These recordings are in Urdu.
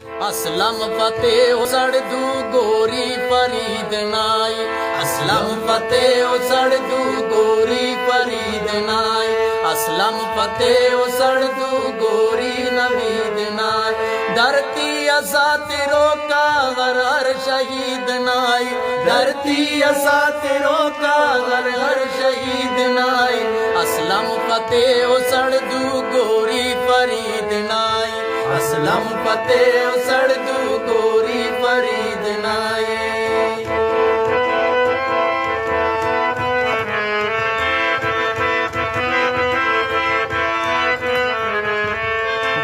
اسلم فتح سڑدو گوری فرید نائی اسلم فتح سڑدو گوری فرید نائی اسلم فتح سڑدو گوری نوید نائی دھرتی اساتروں کا غر ہر شہید نائی دھرتی اساتروں کا غر ہر شہید نائی اسلم فتح سڑدو گوری فرید نائی اسلم فتح سڑدو گوری فرید نائی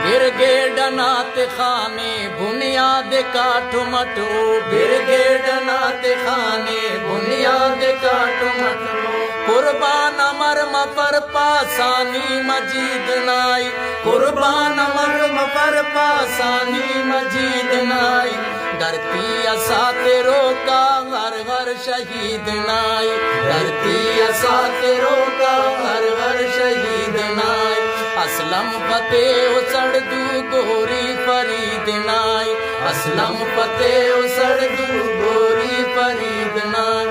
برگیڈ نات خانے بنیاد کاٹ مٹو برگیڈ نات خانے بنیاد کاٹ مٹو قربان مرم پر پاسانی مجید نائی قربان مرم پر پاسانی مجید نائی دھرتی اساتروں کا غر غر شہید نائی دھرتی اساتروں کا غر غر شہید نائی اسلم فتح سڑدو گوری فرید نائی اسلم فتح سڑدو گوری فرید نائی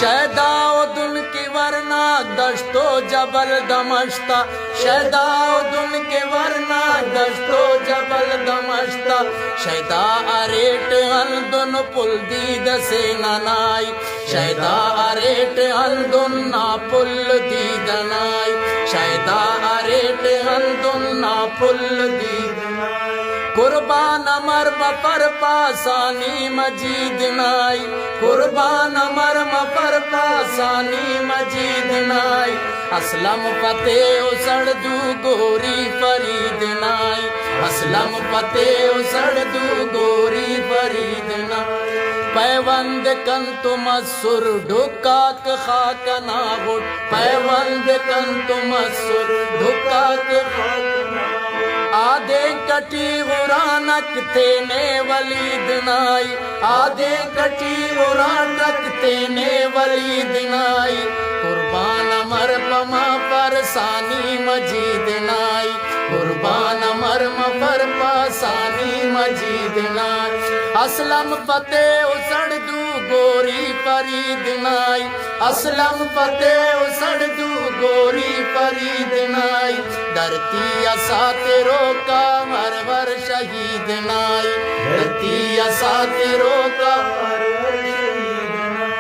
شہداء دن کی ورناک دشت و جبل دمشتا شہداء دن کے ورناک دشت و جبل دمشتا شہداء ریٹ اندن پل دید سے ننائی شہداء ریٹ اندن نا پل دید نائی شہداء ریٹ اندن نا پل دید نائی قربان مرم پر پاسانی مجید نائی قربان مرم پر پاسانی مجید نائی اسلم فتح سڑدو گوری فرید نائی اسلم فتح سڑدو گوری فرید نائی پیوند کنت مسر ڈھکاک خاک ناغٹ پیوند کنت مسر ڈھکاک خاک آدھے کٹی غرانک تینے ولید نائی آدھے کٹی غرانک تینے ولید نائی قربان مرم پر ثانی مجید نائی قربان مرم پر پاسانی مجید نائی اسلم فتح سڑدو گوری فرید نائی اسلم فتح سڑدو گوری فرید نائی دھرتی اساتروں کا ہر ہر شہید نائی دھرتی اساتروں کا ہر ہر شہید نائی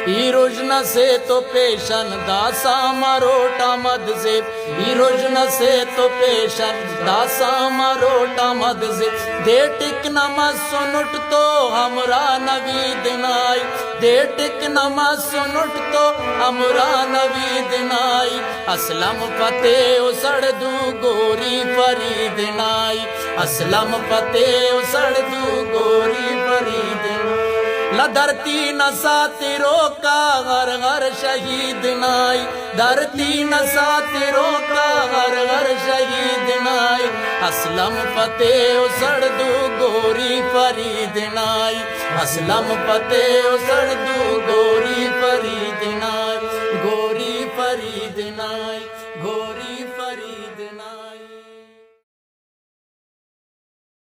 ای رجن سے تو پیشن داسا مروٹا مد سے ای رجن سے تو پیشن داسا مروٹا مد سے دے ٹک نماز سنٹ تو ہمرا نوید نائی دے ٹک نماز سنٹ تو ہمرا نوید نائی اسلم فتح سڑدو گوری فرید نائی اسلم فتح سڑدو گوری فرید نائی دھرتی نساتروں کا غر غر شہید نائی دھرتی نساتروں کا غر غر شہید نائی اسلم فتح سڑدو گوری فرید نائی اسلم فتح سڑدو گوری فرید نائی